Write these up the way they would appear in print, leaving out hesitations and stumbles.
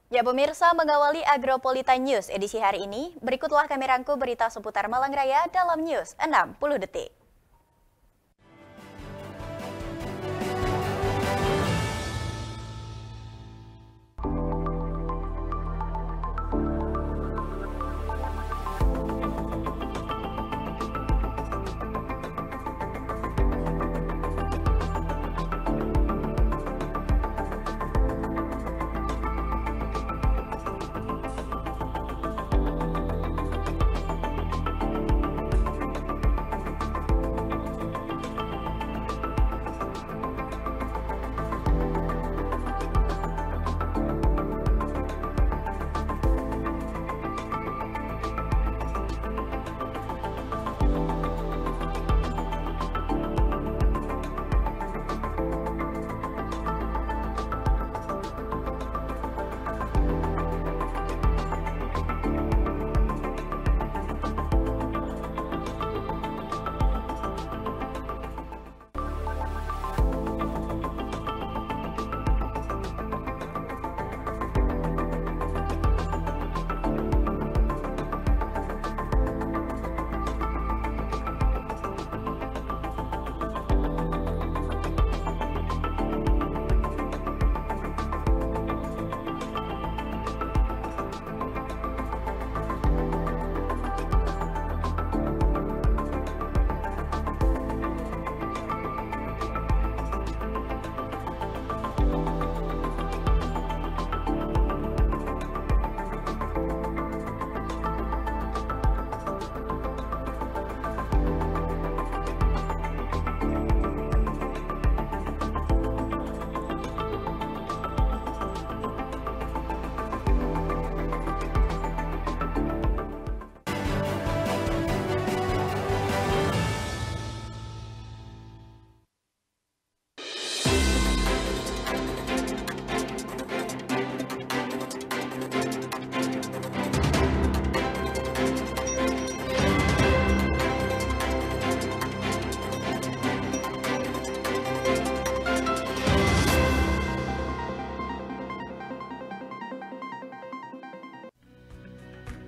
Ya pemirsa, mengawali Agropolitan News edisi hari ini, berikutlah kami rangkum berita seputar Malang Raya dalam News 60 detik.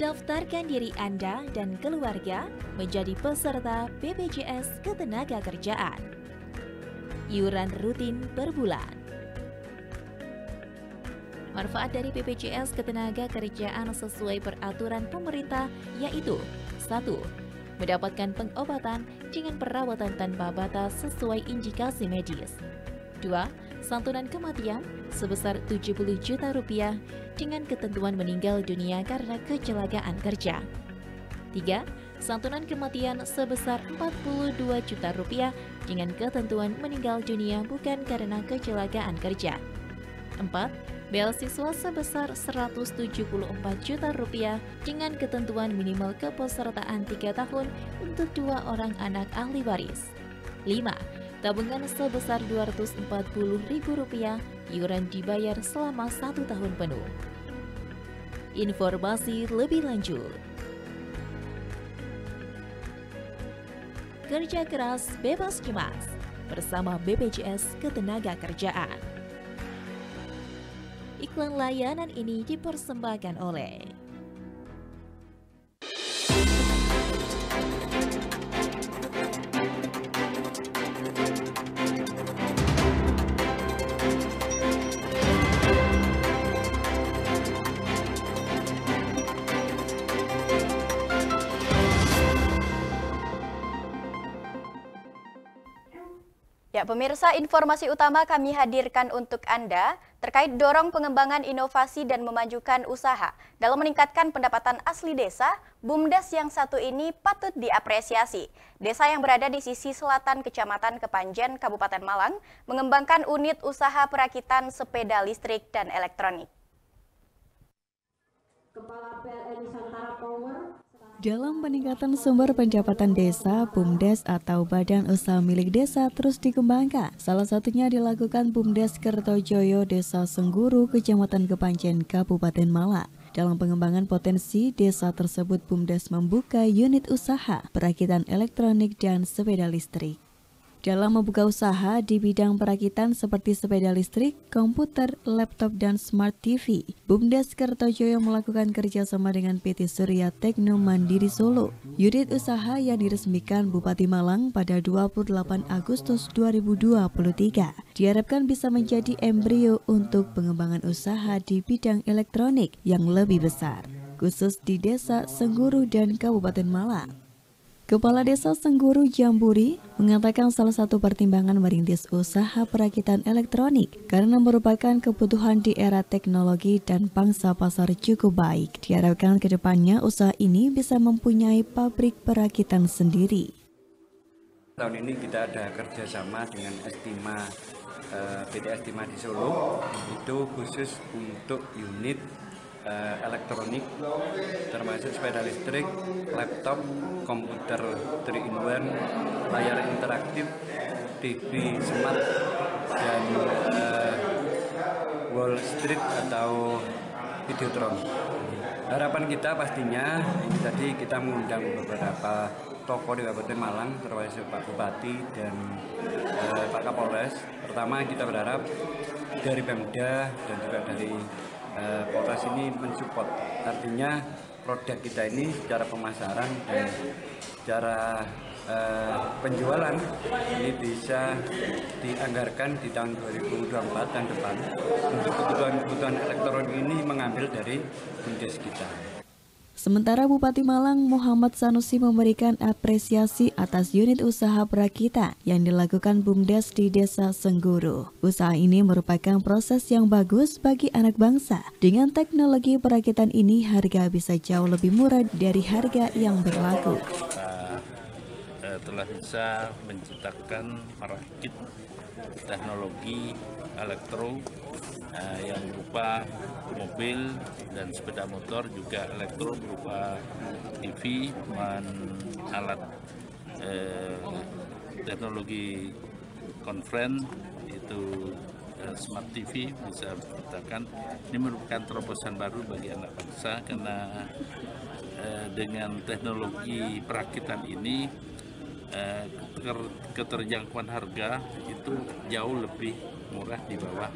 Daftarkan diri Anda dan keluarga menjadi peserta BPJS Ketenagakerjaan. Iuran rutin per bulan. Manfaat dari BPJS Ketenagakerjaan sesuai peraturan pemerintah yaitu 1. Mendapatkan pengobatan dengan perawatan tanpa batas sesuai indikasi medis. 2. Santunan kematian sebesar Rp70 juta dengan ketentuan meninggal dunia karena kecelakaan kerja. 3. Santunan kematian sebesar Rp42 juta dengan ketentuan meninggal dunia bukan karena kecelakaan kerja. 4. Beasiswa sebesar Rp174 juta dengan ketentuan minimal kepesertaan 3 tahun untuk 2 orang anak ahli waris. 5. Tabungan sebesar Rp240.000, iuran dibayar selama 1 tahun penuh. Informasi lebih lanjut. Kerja keras bebas cemas bersama BPJS Ketenagakerjaan. Iklan layanan ini dipersembahkan oleh Ya, pemirsa, informasi utama kami hadirkan untuk Anda terkait dorong pengembangan inovasi dan memajukan usaha. Dalam meningkatkan pendapatan asli desa, BUMDes yang satu ini patut diapresiasi. Desa yang berada di sisi selatan Kecamatan Kepanjen, Kabupaten Malang, mengembangkan unit usaha perakitan sepeda listrik dan elektronik. Kepala PLN Nusantara Power. Dalam peningkatan sumber pendapatan desa, BUMDes atau Badan Usaha Milik Desa terus dikembangkan. Salah satunya dilakukan BUMDes Kertojoyo, Desa Sengguru, Kecamatan Kepanjen, Kabupaten Malang. Dalam pengembangan potensi desa tersebut, BUMDes membuka unit usaha perakitan elektronik dan sepeda listrik. dalam membuka usaha di bidang perakitan seperti sepeda listrik, komputer, laptop, dan smart TV. BUMDes Kertojoyo melakukan kerjasama dengan PT Surya Tekno Mandiri Solo. Unit usaha yang diresmikan Bupati Malang pada 28 Agustus 2023 diharapkan bisa menjadi embrio untuk pengembangan usaha di bidang elektronik yang lebih besar, khusus di Desa Sengguru dan Kabupaten Malang. Kepala Desa Sengguru Jamburi mengatakan salah satu pertimbangan merintis usaha perakitan elektronik karena merupakan kebutuhan di era teknologi dan pangsa pasar cukup baik. Diharapkan ke depannya usaha ini bisa mempunyai pabrik perakitan sendiri. Tahun ini kita ada kerjasama dengan Estima, PT Estima di Solo, itu khusus untuk unit elektronik termasuk sepeda listrik, laptop, komputer 3-in-1, layar interaktif, TV smart, dan wall street atau videotron. Harapan kita pastinya ini tadi kita mengundang beberapa tokoh di Kabupaten Malang termasuk Pak Bupati dan Pak Kapolres. Pertama kita berharap dari Pemda dan juga dari Polres ini mensupport, artinya produk kita ini secara pemasaran dan secara penjualan ini bisa dianggarkan di tahun 2024 dan depan untuk kebutuhan elektronik ini mengambil dari BUMDes kita. Sementara Bupati Malang Muhammad Sanusi memberikan apresiasi atas unit usaha perakitan yang dilakukan BUMDes di Desa Sengguru. Usaha ini merupakan proses yang bagus bagi anak bangsa. Dengan teknologi perakitan ini harga bisa jauh lebih murah dari harga yang berlaku. Telah bisa menciptakan merakit teknologi elektro yang berupa mobil dan sepeda motor, juga elektro berupa TV dan alat teknologi konferensi itu smart TV bisa diciptakan. Ini merupakan terobosan baru bagi anak bangsa karena dengan teknologi perakitan ini keterjangkauan harga itu jauh lebih murah di bawah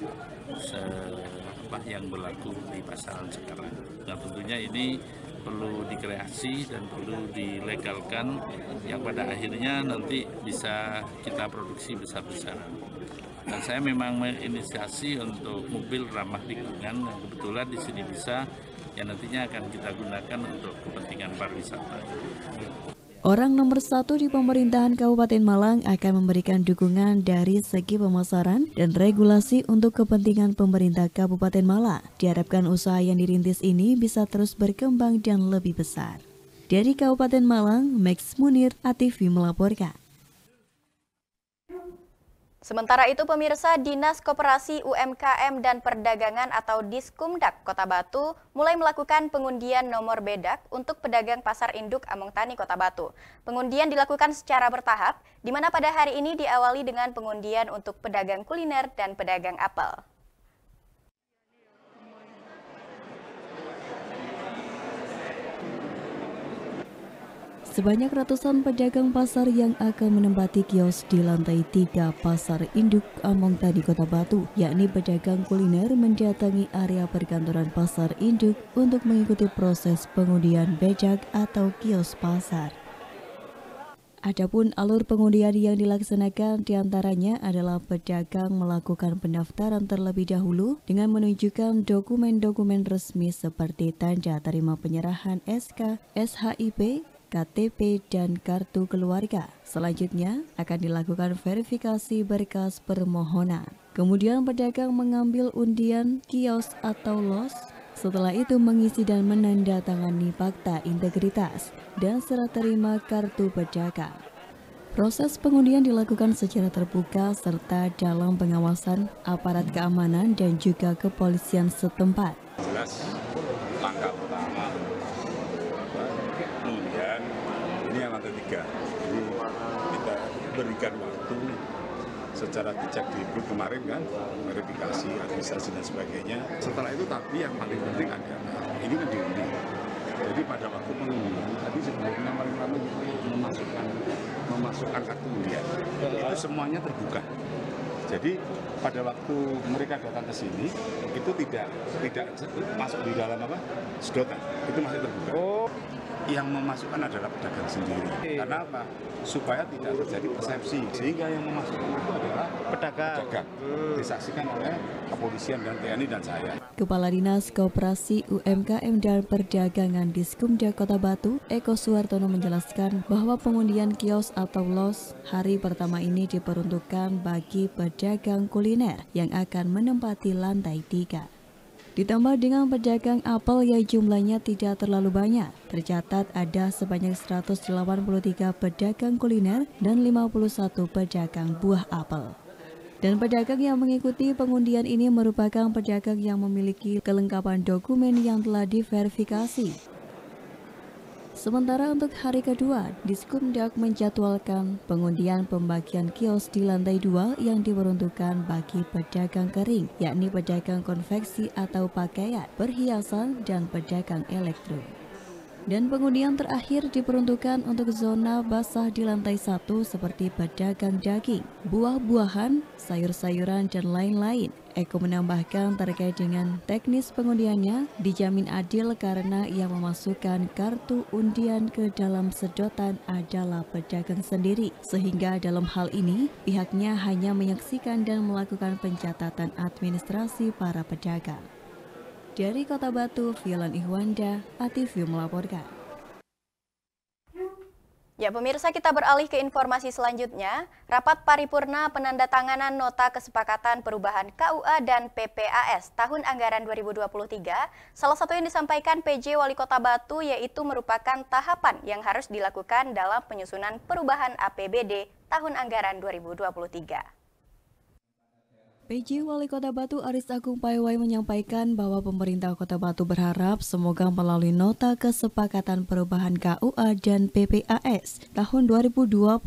yang berlaku di pasaran sekarang. Nah tentunya ini perlu dikreasi dan perlu dilegalkan yang pada akhirnya nanti bisa kita produksi besar-besaran. Dan saya memang menginisiasi untuk mobil ramah lingkungan yang kebetulan di sini bisa, yang nantinya akan kita gunakan untuk kepentingan pariwisata. Orang nomor 1 di pemerintahan Kabupaten Malang akan memberikan dukungan dari segi pemasaran dan regulasi untuk kepentingan pemerintah Kabupaten Malang. Diharapkan usaha yang dirintis ini bisa terus berkembang dan lebih besar. Dari Kabupaten Malang, Max Munir, ATV melaporkan. Sementara itu pemirsa, Dinas Koperasi UMKM dan Perdagangan atau Diskumdak Kota Batu mulai melakukan pengundian nomor bedak untuk pedagang pasar induk Among Tani Kota Batu. Pengundian dilakukan secara bertahap, di mana pada hari ini diawali dengan pengundian untuk pedagang kuliner dan pedagang apel. Sebanyak ratusan pedagang pasar yang akan menempati kios di lantai 3 Pasar Induk Among Tani Kota Batu, yakni pedagang kuliner mendatangi area perkantoran Pasar Induk untuk mengikuti proses pengundian bedak atau kios pasar. Adapun alur pengundian yang dilaksanakan diantaranya adalah pedagang melakukan pendaftaran terlebih dahulu dengan menunjukkan dokumen-dokumen resmi seperti tanda terima penyerahan SK, SHIP, KTP, dan kartu keluarga. Selanjutnya akan dilakukan verifikasi berkas permohonan. Kemudian pedagang mengambil undian kios atau los. Setelah itu mengisi dan menandatangani fakta integritas dan serah terima kartu pedagang. Proses pengundian dilakukan secara terbuka serta dalam pengawasan aparat keamanan dan juga kepolisian setempat. Jelas langkah pertama pengundian ini yang lantai 3. Jadi kita berikan waktu secara bijak di grup kemarin kan, verifikasi, administrasi dan sebagainya. Setelah itu tapi yang paling penting adalah ini kan diundi. Jadi pada waktu pengundian tadi sebelumnya paling lama memasukkan kartu undian. itu semuanya terbuka. Jadi pada waktu mereka datang ke sini itu tidak masuk di dalam sedotan, itu masih terbuka. Yang memasukkan adalah pedagang sendiri. Karena apa? Supaya tidak terjadi persepsi, sehingga yang memasukkan itu adalah pedagang. Disaksikan oleh kepolisian dan TNI dan saya. Kepala Dinas Koperasi UMKM dan Perdagangan Diskumda Kota Batu, Eko Suwartono menjelaskan bahwa pengundian kios atau los hari pertama ini diperuntukkan bagi pedagang kuliner yang akan menempati lantai 3. Ditambah dengan pedagang apel yang jumlahnya tidak terlalu banyak, tercatat ada sebanyak 183 pedagang kuliner dan 51 pedagang buah apel. Dan pedagang yang mengikuti pengundian ini merupakan pedagang yang memiliki kelengkapan dokumen yang telah diverifikasi. Sementara untuk hari kedua, Diskumdak menjadwalkan pengundian pembagian kios di lantai 2 yang diperuntukkan bagi pedagang kering, yakni pedagang konveksi atau pakaian, perhiasan, dan pedagang elektro. Dan pengundian terakhir diperuntukkan untuk zona basah di lantai 1 seperti pedagang daging, buah-buahan, sayur-sayuran, dan lain-lain. Eko menambahkan terkait dengan teknis pengundiannya dijamin adil karena yang memasukkan kartu undian ke dalam sedotan adalah pedagang sendiri. Sehingga dalam hal ini pihaknya hanya menyaksikan dan melakukan pencatatan administrasi para pedagang. Dari Kota Batu, Violan Ihwanda, ATV melaporkan. Ya, pemirsa, kita beralih ke informasi selanjutnya. Rapat paripurna penandatanganan nota kesepakatan perubahan KUA dan PPAS tahun anggaran 2023, salah satu yang disampaikan PJ Wali Kota Batu yaitu merupakan tahapan yang harus dilakukan dalam penyusunan perubahan APBD tahun anggaran 2023. PJ Wali Kota Batu Aris Agung Paiwai menyampaikan bahwa pemerintah Kota Batu berharap semoga melalui nota kesepakatan perubahan KUA dan PPAS tahun 2023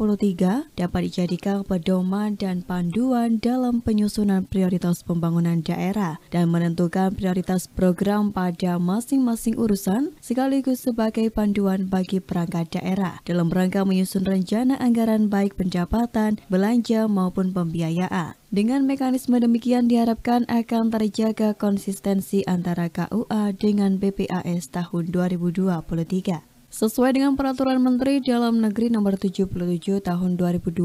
dapat dijadikan pedoman dan panduan dalam penyusunan prioritas pembangunan daerah dan menentukan prioritas program pada masing-masing urusan sekaligus sebagai panduan bagi perangkat daerah dalam rangka menyusun rencana anggaran baik pendapatan, belanja maupun pembiayaan. Dengan mekanisme demikian diharapkan akan terjaga konsistensi antara KUA dengan PPAS tahun 2023. Sesuai dengan Peraturan Menteri Dalam Negeri Nomor 77 Tahun 2020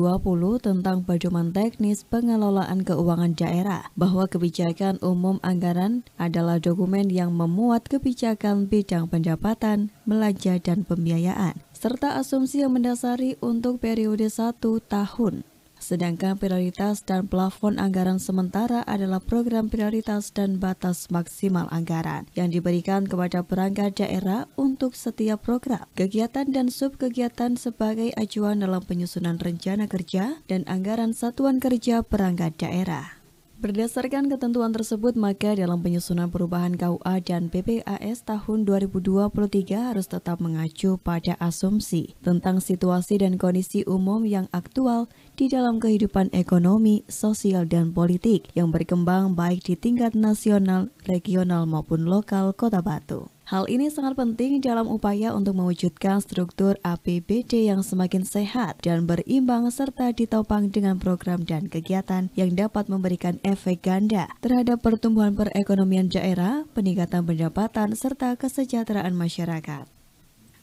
tentang pedoman teknis pengelolaan keuangan daerah, bahwa kebijakan umum anggaran adalah dokumen yang memuat kebijakan bidang pendapatan, belanja, dan pembiayaan, serta asumsi yang mendasari untuk periode 1 tahun. Sedangkan prioritas dan plafon anggaran sementara adalah program prioritas dan batas maksimal anggaran yang diberikan kepada perangkat daerah untuk setiap program, kegiatan dan subkegiatan sebagai acuan dalam penyusunan rencana kerja dan anggaran satuan kerja perangkat daerah. Berdasarkan ketentuan tersebut, maka dalam penyusunan perubahan KUA dan PPAS tahun 2023 harus tetap mengacu pada asumsi tentang situasi dan kondisi umum yang aktual di dalam kehidupan ekonomi, sosial, dan politik yang berkembang baik di tingkat nasional, regional, maupun lokal Kota Batu. Hal ini sangat penting dalam upaya untuk mewujudkan struktur APBD yang semakin sehat dan berimbang serta ditopang dengan program dan kegiatan yang dapat memberikan efek ganda terhadap pertumbuhan perekonomian daerah, peningkatan pendapatan, serta kesejahteraan masyarakat.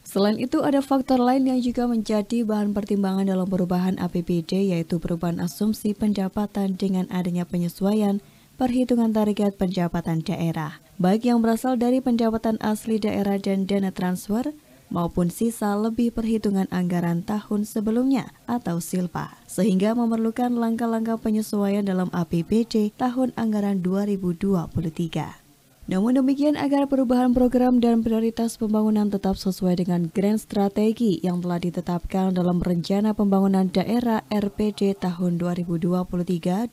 Selain itu, ada faktor lain yang juga menjadi bahan pertimbangan dalam perubahan APBD, yaitu perubahan asumsi pendapatan dengan adanya penyesuaian perhitungan target pendapatan daerah, baik yang berasal dari pendapatan asli daerah dan dana transfer, maupun sisa lebih perhitungan anggaran tahun sebelumnya atau SILPA, sehingga memerlukan langkah-langkah penyesuaian dalam APBD tahun anggaran 2023. Namun demikian, agar perubahan program dan prioritas pembangunan tetap sesuai dengan grand strategi yang telah ditetapkan dalam Rencana Pembangunan Daerah RPD tahun 2023-2026,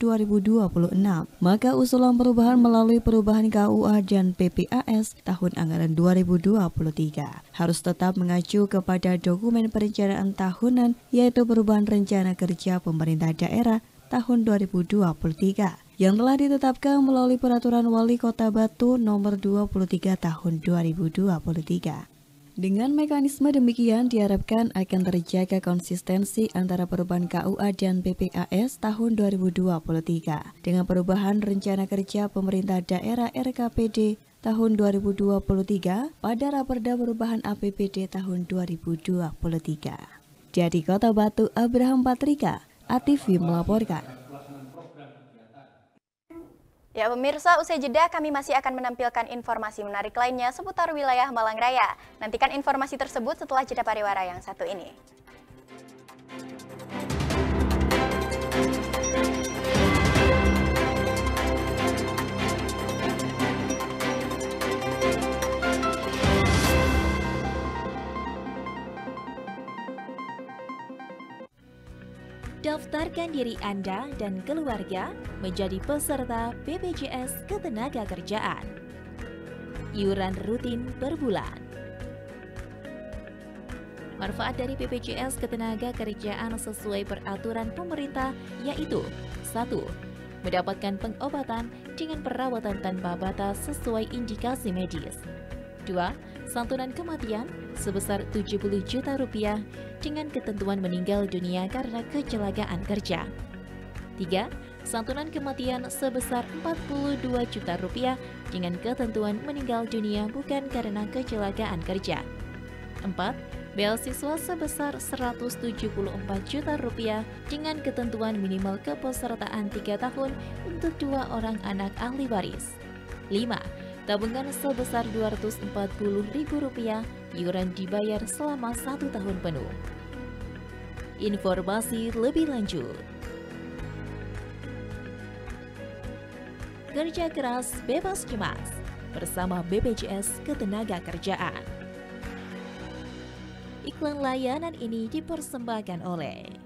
maka usulan perubahan melalui perubahan KUA dan PPAS tahun anggaran 2023 harus tetap mengacu kepada dokumen perencanaan tahunan, yaitu perubahan rencana kerja pemerintah daerah tahun 2023 yang telah ditetapkan melalui Peraturan Wali Kota Batu Nomor 23 Tahun 2023. Dengan mekanisme demikian diharapkan akan terjaga konsistensi antara perubahan KUA dan PPAS tahun 2023 dengan perubahan rencana kerja pemerintah daerah RKPD tahun 2023 pada Raperda perubahan APBD tahun 2023. Dari Kota Batu, Abraham Patrika, ATV melaporkan. Ya pemirsa, usai jeda kami masih akan menampilkan informasi menarik lainnya seputar wilayah Malang Raya. Nantikan informasi tersebut setelah jeda pariwara yang satu ini. Daftarkan diri Anda dan keluarga menjadi peserta BPJS Ketenagakerjaan. Iuran rutin per bulan. Manfaat dari BPJS Ketenagakerjaan sesuai peraturan pemerintah yaitu 1. Mendapatkan pengobatan dengan perawatan tanpa batas sesuai indikasi medis. 2. Santunan kematian sebesar Rp70 juta dengan ketentuan meninggal dunia karena kecelakaan kerja. 3. Santunan kematian sebesar Rp42 juta dengan ketentuan meninggal dunia bukan karena kecelakaan kerja. 4. Beasiswa sebesar Rp174 juta dengan ketentuan minimal kepesertaan 3 tahun untuk 2 orang anak ahli waris. 5. Tabungan sebesar Rp240.000, iuran dibayar selama 1 tahun penuh. Informasi lebih lanjut. Kerja keras bebas cemas bersama BPJS Ketenagakerjaan. Iklan layanan ini dipersembahkan oleh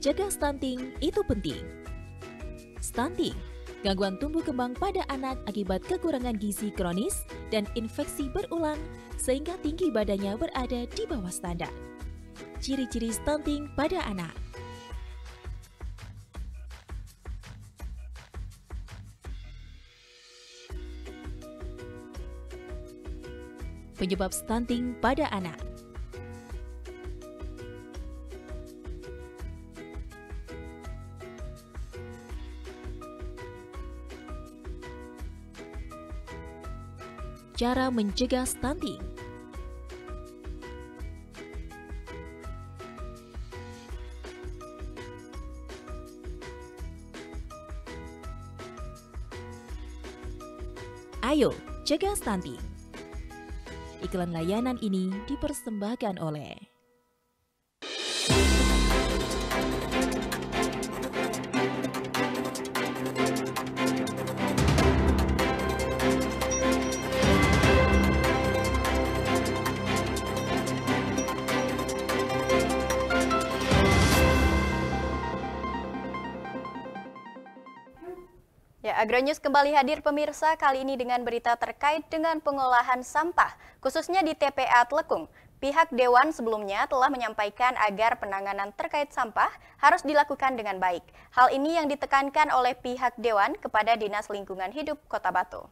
jaga stunting itu penting. Stunting, gangguan tumbuh kembang pada anak akibat kekurangan gizi kronis dan infeksi berulang sehingga tinggi badannya berada di bawah standar. Ciri-ciri stunting pada anak. Penyebab stunting pada anak. Cara mencegah stunting. Ayo, cegah stunting. Iklan layanan ini dipersembahkan oleh Agronews kembali hadir pemirsa, kali ini dengan berita terkait dengan pengolahan sampah, khususnya di TPA Tlekung. Pihak Dewan sebelumnya telah menyampaikan agar penanganan terkait sampah harus dilakukan dengan baik. Hal ini yang ditekankan oleh pihak Dewan kepada Dinas Lingkungan Hidup Kota Batu.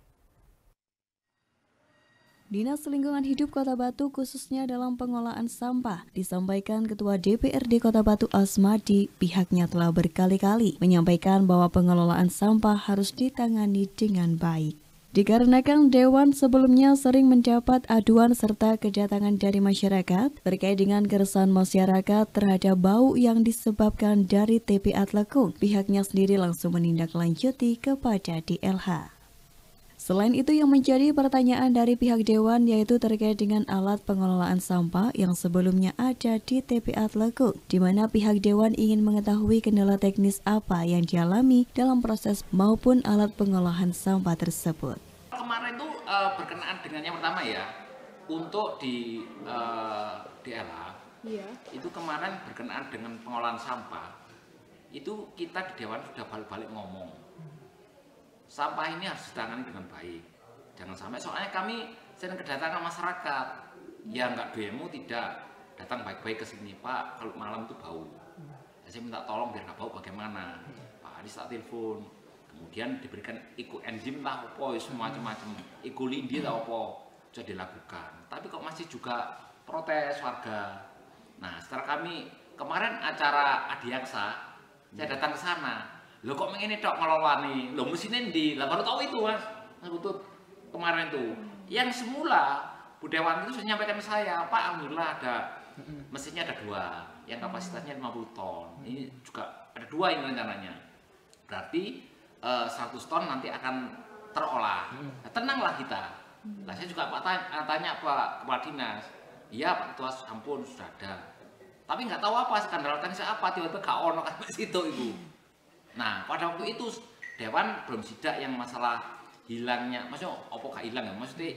Dinas Lingkungan Hidup Kota Batu khususnya dalam pengolahan sampah, disampaikan Ketua DPRD Kota Batu Asmadi, pihaknya telah berkali-kali menyampaikan bahwa pengelolaan sampah harus ditangani dengan baik. Dikarenakan Dewan sebelumnya sering mendapat aduan serta kedatangan dari masyarakat terkait dengan keresahan masyarakat terhadap bau yang disebabkan dari TPA Tlekung, pihaknya sendiri langsung menindaklanjuti kepada DLH. Selain itu yang menjadi pertanyaan dari pihak Dewan yaitu terkait dengan alat pengelolaan sampah yang sebelumnya ada di TPA Telekung, di mana pihak Dewan ingin mengetahui kendala teknis apa yang dialami dalam proses maupun alat pengolahan sampah tersebut. Kemarin itu berkenaan dengan yang pertama ya, untuk di DLH, itu kemarin berkenaan dengan pengolahan sampah, itu kita di Dewan sudah balik-balik ngomong. Sampah ini harus ditangani dengan baik, jangan sampai, soalnya kami sering kedatangan masyarakat yang nggak demo tidak datang baik-baik ke sini, Pak, kalau malam itu bau. Saya minta tolong biar nggak bau bagaimana, Pak Anies tak telepon, kemudian diberikan iku enzim lah, apa semacam-macam, iku lindi lah apa, sudah dilakukan. Tapi kok masih juga protes warga. Nah, setelah kami kemarin acara Adiaksa, saya datang ke sana. Lo kok mengenai dok ngelolani, lo mesinnya di, lah baru tahu itu mas Butut kemarin tuh. Yang semula Bu Dewan itu sudah menyampaikan ke saya, Pak, alhamdulillah ada mesinnya ada 2, yang kapasitasnya 50 ton. Ini juga ada 2 ini rencananya. Berarti 100 ton nanti akan terolah. Nah, tenanglah kita. Nah, saya juga tanya Pak Kepala Dinas, iya Pak Ketua, ampun sudah ada. Tapi nggak tahu apa skandal teknis apa, tiba-tiba gak ono kan situ itu. Nah, pada waktu itu Dewan belum sidak yang masalah hilangnya, maksudnya apa gak hilang ya, maksudnya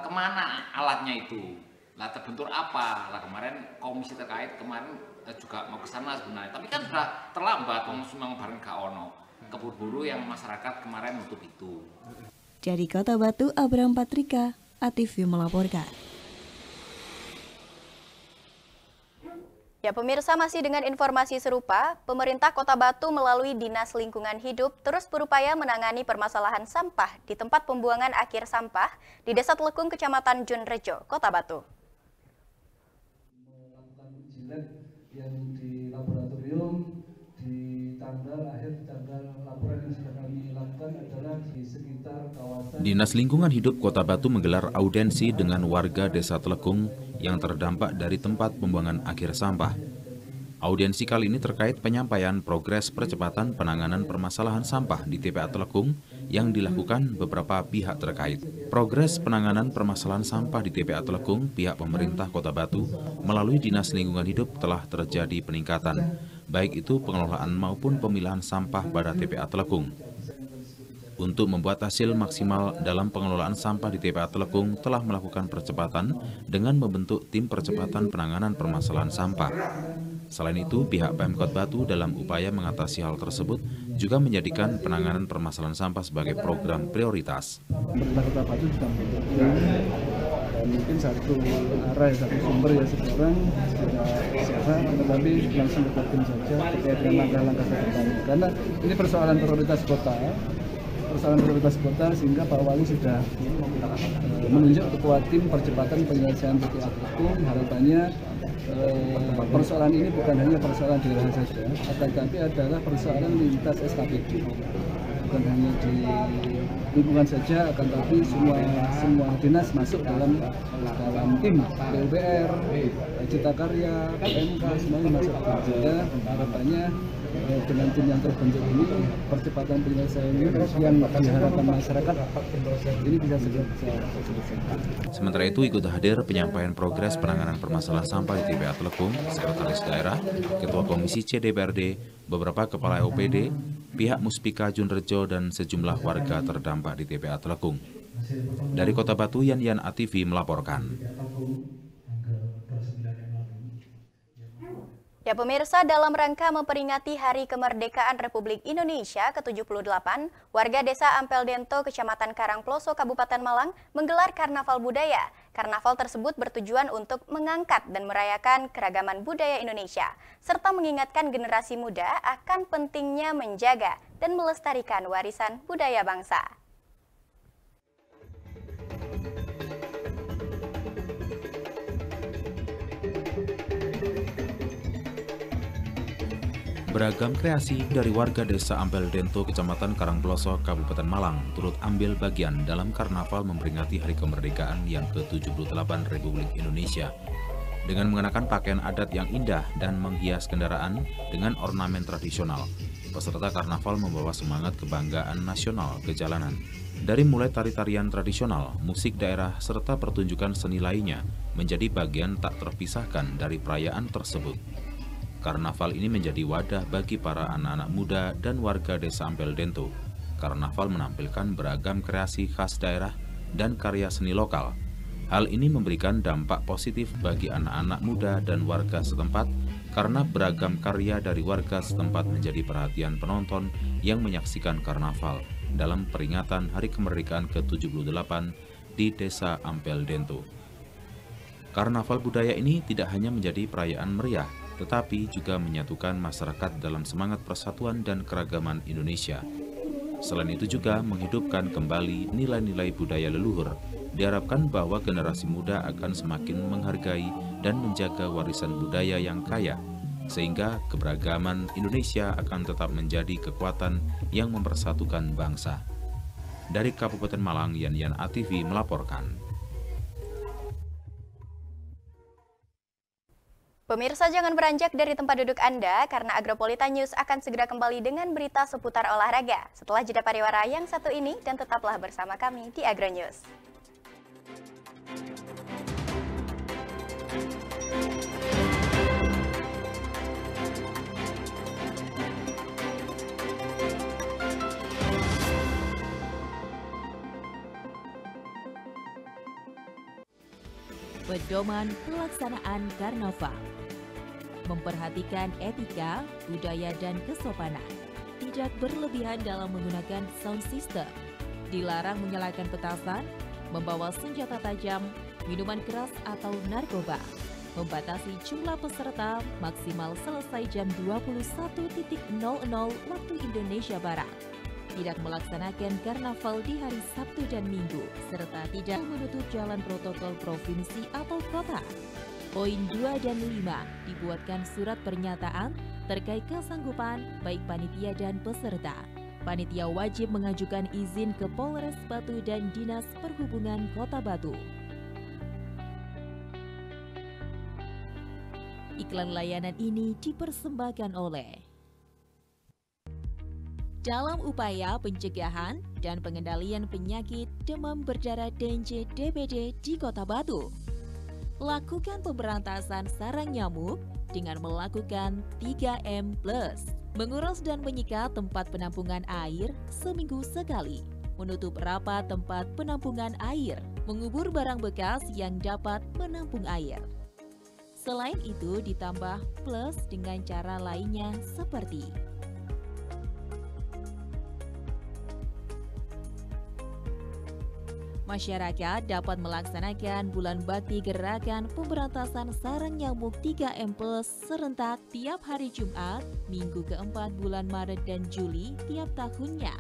kemana alatnya itu, lah terbentur apa, lah kemarin komisi terkait kemarin juga mau ke sana sebenarnya, tapi kan sudah terlambat, memang bareng gak ono, keburu-buru yang masyarakat kemarin nutup itu. Dari Kota Batu, Abraham Patrika, ATV melaporkan. Ya pemirsa, masih dengan informasi serupa, pemerintah Kota Batu melalui Dinas Lingkungan Hidup terus berupaya menangani permasalahan sampah di tempat pembuangan akhir sampah di Desa Telekung, Kecamatan Junrejo, Kota Batu. Melakukan uji lab yang di laboratorium, di tanggal akhir tanggal laporan yang sudah kami lakukan adalah di sekitar kawasan. Dinas Lingkungan Hidup Kota Batu menggelar audiensi dengan warga Desa Telekung yang terdampak dari tempat pembuangan akhir sampah. Audiensi kali ini terkait penyampaian progres percepatan penanganan permasalahan sampah di TPA Telekung yang dilakukan beberapa pihak terkait. Progres penanganan permasalahan sampah di TPA Telekung, pihak pemerintah Kota Batu melalui Dinas Lingkungan Hidup telah terjadi peningkatan, baik itu pengelolaan maupun pemilahan sampah pada TPA Telekung. Untuk membuat hasil maksimal dalam pengelolaan sampah di TPA Telekung telah melakukan percepatan dengan membentuk tim percepatan penanganan permasalahan sampah. Selain itu, pihak Pemkot Batu dalam upaya mengatasi hal tersebut juga menjadikan penanganan permasalahan sampah sebagai program prioritas. Pemerintah Kota Batu juga membentuk mungkin satu arah, satu sumber ya sekarang tidak sehat, tetapi langsung diterapkan saja terkait dengan langkah-langkah ke depan. Karena ini persoalan prioritas kota, sehingga Pak Wali sudah menunjuk ketua tim percepatan penyelesaian TPA Telekung. Harapannya persoalan ini bukan hanya persoalan di daerah saja, tetapi adalah persoalan lintas SKPD, bukan hanya di lingkungan saja, akan tapi semua dinas masuk dalam tim PUPR, Cipta Karya, PMK, semuanya masuk. Sehingga harapannya dengan tim yang terbentuk ini, percepatan penyelesaian yang diharapkan masyarakat ini bisa segera selesai. Sementara itu ikut hadir penyampaian progres penanganan permasalahan sampah di TPA Telekung, Sekretaris Daerah, Ketua Komisi C DPRD, beberapa Kepala OPD, pihak Muspika Junrejo dan sejumlah warga terdampak di TPA Telekung. Dari Kota Batu, Yan ATV melaporkan. Ya pemirsa, dalam rangka memperingati Hari Kemerdekaan Republik Indonesia ke-78, warga Desa Ampel Dento, Kecamatan Karangploso, Kabupaten Malang menggelar Karnaval Budaya. Karnaval tersebut bertujuan untuk mengangkat dan merayakan keragaman budaya Indonesia, serta mengingatkan generasi muda akan pentingnya menjaga dan melestarikan warisan budaya bangsa. Beragam kreasi dari warga Desa Ampel Dento, Kecamatan Karangploso, Kabupaten Malang turut ambil bagian dalam karnaval memperingati Hari Kemerdekaan yang ke-78 Republik Indonesia. Dengan mengenakan pakaian adat yang indah dan menghias kendaraan dengan ornamen tradisional, peserta karnaval membawa semangat kebanggaan nasional ke jalanan. Dari mulai tari-tarian tradisional, musik daerah, serta pertunjukan seni lainnya menjadi bagian tak terpisahkan dari perayaan tersebut. Karnaval ini menjadi wadah bagi para anak-anak muda dan warga desa Ampel Dento. Karnaval menampilkan beragam kreasi khas daerah dan karya seni lokal. Hal ini memberikan dampak positif bagi anak-anak muda dan warga setempat karena beragam karya dari warga setempat menjadi perhatian penonton yang menyaksikan karnaval dalam peringatan Hari Kemerdekaan ke-78 di Desa Ampel Dento. Karnaval budaya ini tidak hanya menjadi perayaan meriah, tetapi juga menyatukan masyarakat dalam semangat persatuan dan keragaman Indonesia. Selain itu juga menghidupkan kembali nilai-nilai budaya leluhur. Diharapkan bahwa generasi muda akan semakin menghargai dan menjaga warisan budaya yang kaya, sehingga keberagaman Indonesia akan tetap menjadi kekuatan yang mempersatukan bangsa. Dari Kabupaten Malang, Yan ATV melaporkan. Pemirsa, jangan beranjak dari tempat duduk Anda karena Agropolitan News akan segera kembali dengan berita seputar olahraga setelah jeda pariwara yang satu ini, dan tetaplah bersama kami di Agro News. Pedoman pelaksanaan karnaval. Memperhatikan etika, budaya, dan kesopanan. Tidak berlebihan dalam menggunakan sound system. Dilarang menyalakan petasan, membawa senjata tajam, minuman keras atau narkoba. Membatasi jumlah peserta maksimal selesai jam 21.00 waktu Indonesia Barat. Tidak melaksanakan karnaval di hari Sabtu dan Minggu, serta tidak menutup jalan protokol provinsi atau kota. Poin 2 dan 5 dibuatkan surat pernyataan terkait kesanggupan baik panitia dan peserta. Panitia wajib mengajukan izin ke Polres Batu dan Dinas Perhubungan Kota Batu. Iklan layanan ini dipersembahkan oleh dalam upaya pencegahan dan pengendalian penyakit demam berdarah DNJ DBD di Kota Batu. Lakukan pemberantasan sarang nyamuk dengan melakukan 3M+. Menguras dan menyikat tempat penampungan air seminggu sekali. Menutup rapat tempat penampungan air. Mengubur barang bekas yang dapat menampung air. Selain itu ditambah plus dengan cara lainnya seperti masyarakat dapat melaksanakan bulan bakti gerakan pemberantasan sarang nyamuk 3M+ serentak tiap hari Jumat, minggu keempat bulan Maret dan Juli tiap tahunnya.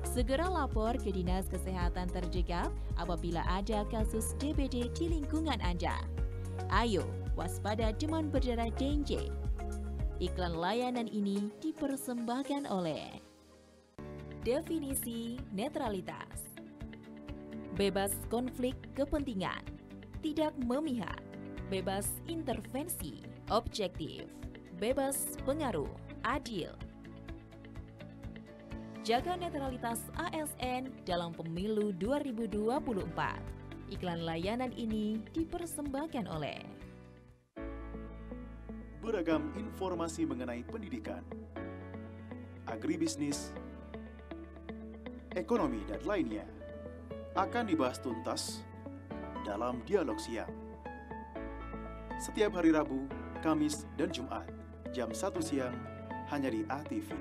Segera lapor ke Dinas Kesehatan terdekat apabila ada kasus DBD di lingkungan Anda. Ayo, waspada demam berdarah DNJ. Iklan layanan ini dipersembahkan oleh Definisi Netralitas. Bebas konflik kepentingan, tidak memihak, bebas intervensi, objektif, bebas pengaruh, adil. Jaga netralitas ASN dalam pemilu 2024. Iklan layanan ini dipersembahkan oleh beragam informasi mengenai pendidikan, agribisnis, ekonomi, dan lainnya akan dibahas tuntas dalam Dialog Siang. Setiap hari Rabu, Kamis, dan Jumat, jam 1 siang, hanya di ATV.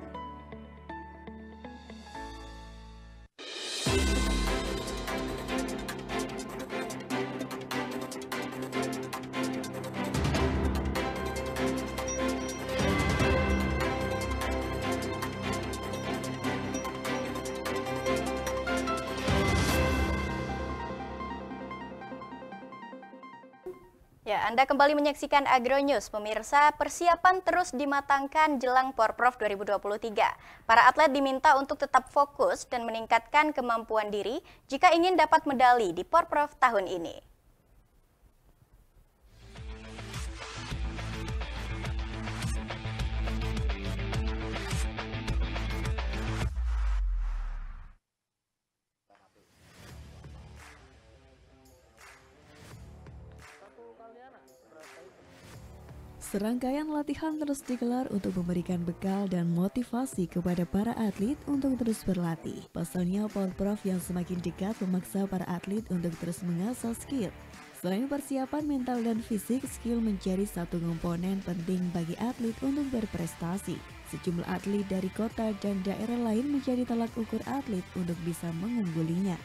Ya, Anda kembali menyaksikan Agro News. Pemirsa, persiapan terus dimatangkan jelang Porprov 2023. Para atlet diminta untuk tetap fokus dan meningkatkan kemampuan diri jika ingin dapat medali di Porprov tahun ini. Serangkaian latihan terus digelar untuk memberikan bekal dan motivasi kepada para atlet untuk terus berlatih. Pasalnya, Porprov yang semakin dekat memaksa para atlet untuk terus mengasah skill. Selain persiapan mental dan fisik, skill menjadi satu komponen penting bagi atlet untuk berprestasi. Sejumlah atlet dari kota dan daerah lain menjadi tolak ukur atlet untuk bisa mengunggulinya.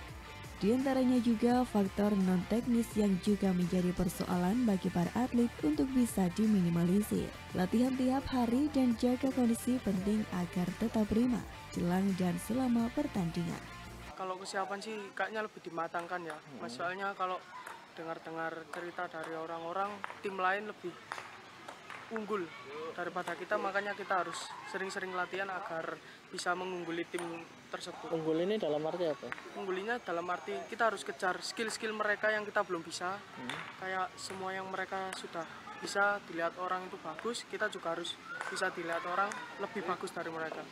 Di antaranya juga faktor non-teknis yang juga menjadi persoalan bagi para atlet untuk bisa diminimalisir. Latihan tiap hari dan jaga kondisi penting agar tetap prima jelang dan selama pertandingan. Kalau kesiapan sih kayaknya lebih dimatangkan ya. Masalahnya kalau dengar-dengar cerita dari orang-orang, tim lain lebih unggul daripada kita, makanya kita harus sering-sering latihan agar bisa mengungguli tim tersebut. Unggul ini dalam arti apa? Unggulinya dalam arti kita harus kejar skill-skill mereka yang kita belum bisa. Kayak semua yang mereka sudah bisa dilihat orang itu bagus, kita juga harus bisa dilihat orang lebih bagus dari mereka.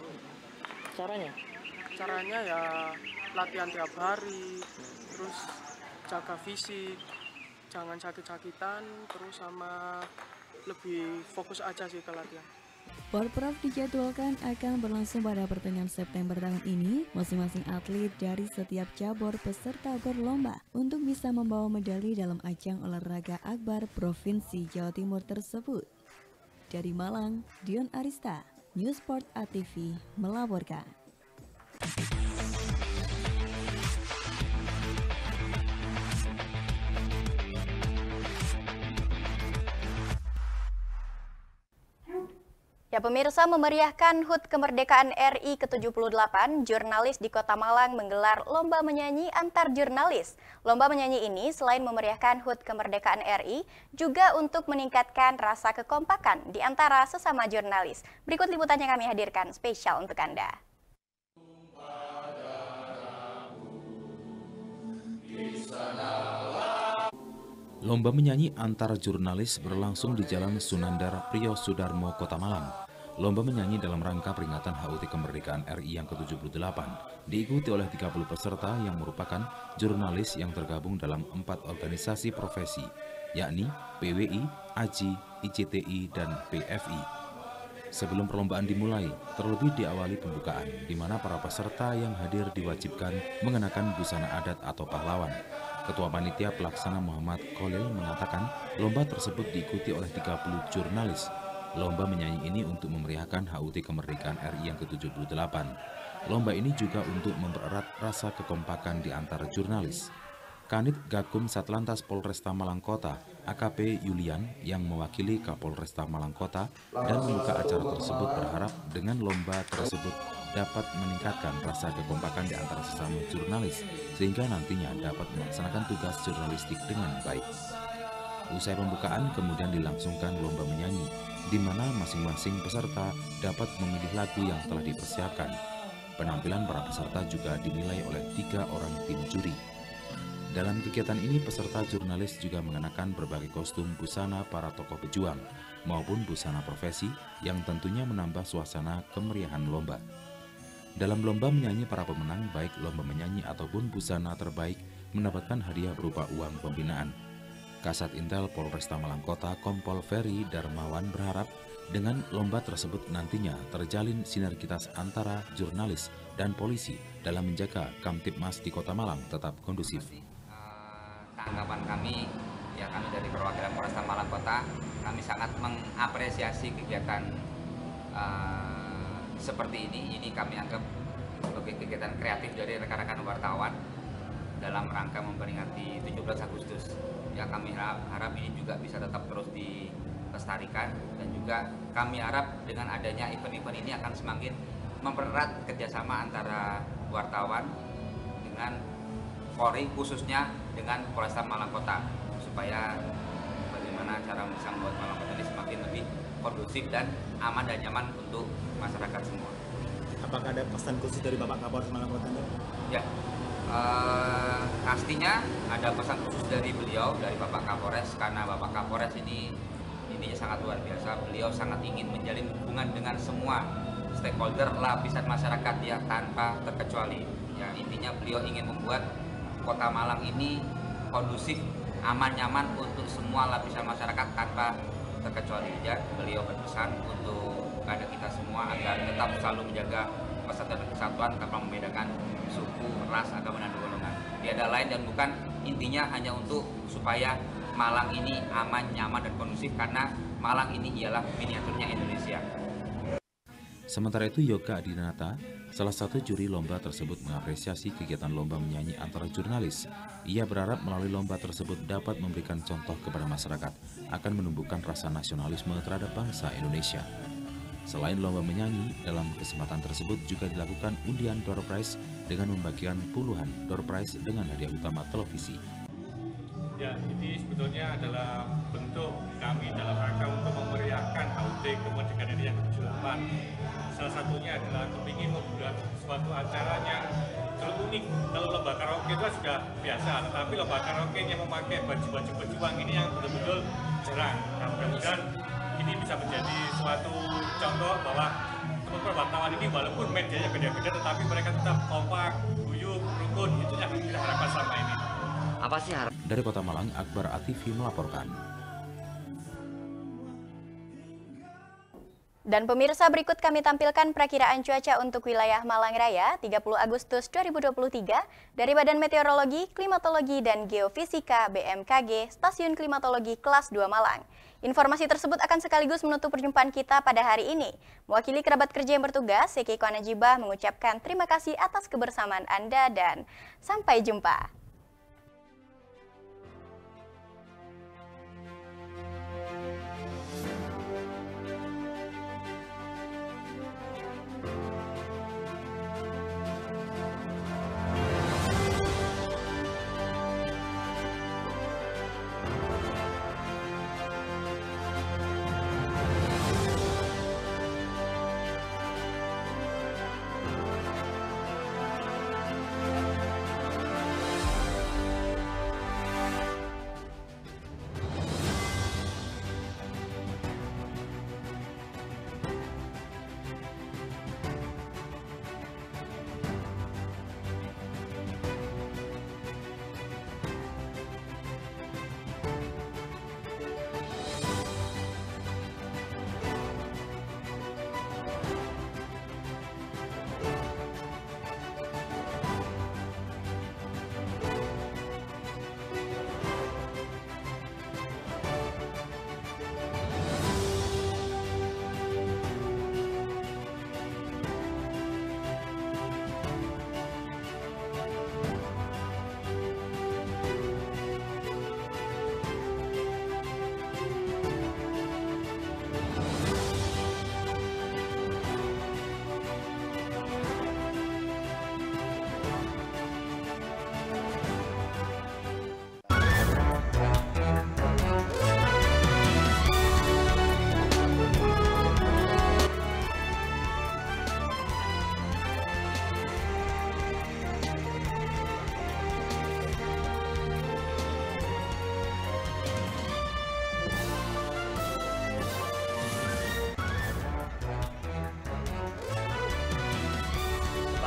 Caranya? Caranya ya latihan tiap hari, terus jaga fisik, jangan sakit-sakitan, terus sama lebih fokus aja sih ke latihan. Porprov dijadwalkan akan berlangsung pada pertengahan September tahun ini. Masing-masing atlet dari setiap cabur peserta berlomba untuk bisa membawa medali dalam ajang olahraga akbar Provinsi Jawa Timur tersebut. Dari Malang, Dion Arista, Newsport ATV melaporkan. Ya, pemirsa, memeriahkan HUT Kemerdekaan RI ke-78, jurnalis di Kota Malang menggelar lomba menyanyi antar jurnalis. Lomba menyanyi ini selain memeriahkan HUT Kemerdekaan RI, juga untuk meningkatkan rasa kekompakan di antara sesama jurnalis. Berikut liputannya kami hadirkan spesial untuk Anda. Lomba menyanyi antar jurnalis berlangsung di Jalan Sunandar Priyo Sudarmo, Kota Malang. Lomba menyanyi dalam rangka peringatan HUT Kemerdekaan RI yang ke-78 diikuti oleh 30 peserta yang merupakan jurnalis yang tergabung dalam 4 organisasi profesi, yakni PWI, AJI, ICTI, dan PFI. Sebelum perlombaan dimulai, terlebih diawali pembukaan, di mana para peserta yang hadir diwajibkan mengenakan busana adat atau pahlawan. Ketua Panitia Pelaksana Muhammad Khalil mengatakan lomba tersebut diikuti oleh 30 jurnalis. Lomba menyanyi ini untuk memeriahkan HUT Kemerdekaan RI yang ke-78. Lomba ini juga untuk mempererat rasa kekompakan di antara jurnalis. Kanit Gakum Satlantas Polresta Malang Kota, AKP Yulian, yang mewakili Kapolresta Malang Kota dan membuka acara tersebut berharap dengan lomba tersebut dapat meningkatkan rasa kekompakan di antara sesama jurnalis, sehingga nantinya dapat melaksanakan tugas jurnalistik dengan baik. Usai pembukaan kemudian dilangsungkan lomba menyanyi, di mana masing-masing peserta dapat memilih lagu yang telah dipersiapkan. Penampilan para peserta juga dinilai oleh 3 orang tim juri. Dalam kegiatan ini, peserta jurnalis juga mengenakan berbagai kostum busana para tokoh pejuang maupun busana profesi yang tentunya menambah suasana kemeriahan lomba. Dalam lomba menyanyi, para pemenang baik lomba menyanyi ataupun busana terbaik mendapatkan hadiah berupa uang pembinaan. Kasat Intel Polresta Malang Kota Kompol Ferry Darmawan berharap dengan lomba tersebut nantinya terjalin sinergitas antara jurnalis dan polisi dalam menjaga Kamtibmas di Kota Malang tetap kondusif. Tanggapan kami, ya kami dari perwakilan Polresta Malang Kota, kami sangat mengapresiasi kegiatan seperti ini. Ini kami anggap sebagai kegiatan kreatif dari rekan-rekan wartawan dalam rangka memperingati 17 Agustus. Ya, kami harap ini juga bisa tetap terus dilestarikan, dan juga kami harap dengan adanya event-event ini akan semakin mempererat kerjasama antara wartawan dengan Polri, khususnya dengan Polresta Malang Kota, supaya bagaimana cara bisa membuat Malang Kota ini semakin lebih kondusif dan aman dan nyaman untuk masyarakat semua. Apakah ada pesan khusus dari Bapak Kapolres Malang Kota? Ya, pastinya ada pesan khusus dari beliau, dari Bapak Kapolres, karena Bapak Kapolres ini intinya sangat luar biasa. Beliau sangat ingin menjalin hubungan dengan semua stakeholder, lapisan masyarakat ya, tanpa terkecuali. Ya, intinya beliau ingin membuat Kota Malang ini kondusif, aman, nyaman untuk semua lapisan masyarakat tanpa terkecuali Rijal, beliau berpesan untuk kepada kita semua agar tetap selalu menjaga persatuan dan kesatuan tanpa membedakan suku, ras, agama, dan golongan. Tiada lain dan bukan, intinya hanya untuk supaya Malang ini aman, nyaman, dan kondusif, karena Malang ini ialah miniaturnya Indonesia. Sementara itu, Yoga Adinata, salah satu juri lomba tersebut, mengapresiasi kegiatan lomba menyanyi antara jurnalis. Ia berharap melalui lomba tersebut dapat memberikan contoh kepada masyarakat akan menumbuhkan rasa nasionalisme terhadap bangsa Indonesia. Selain lomba menyanyi, dalam kesempatan tersebut juga dilakukan undian door prize dengan membagikan puluhan door prize dengan hadiah utama televisi. Ya, ini sebetulnya adalah bentuk kami dalam rangka untuk memeriahkan HUT kemerdekaan RI yang ke-78. Salah satunya adalah kepingin membuat suatu acara yang cukup unik. Kalau lomba karaoke itu sudah biasa, tetapi lomba karaoke yang memakai baju-baju pejuang ini yang betul-betul jarang. Nah, mudah-mudahan ini bisa menjadi suatu contoh bahwa teman-teman wartawan ini walaupun medianya beda-beda, tetapi mereka tetap kompak, guyup, rukun. Itu yang kita harapkan selama ini. Apa sih harap? Dari Kota Malang, Akbar Atifi melaporkan. Dan pemirsa, berikut kami tampilkan perakiraan cuaca untuk wilayah Malang Raya 30 Agustus 2023 dari Badan Meteorologi, Klimatologi, dan Geofisika BMKG Stasiun Klimatologi Kelas 2 Malang. Informasi tersebut akan sekaligus menutup perjumpaan kita pada hari ini. Mewakili kerabat kerja yang bertugas, Seki Najibah mengucapkan terima kasih atas kebersamaan Anda dan sampai jumpa.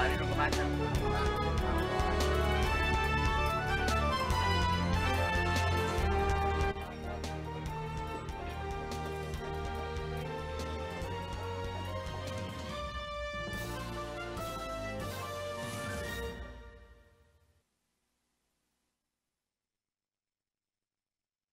Baru macam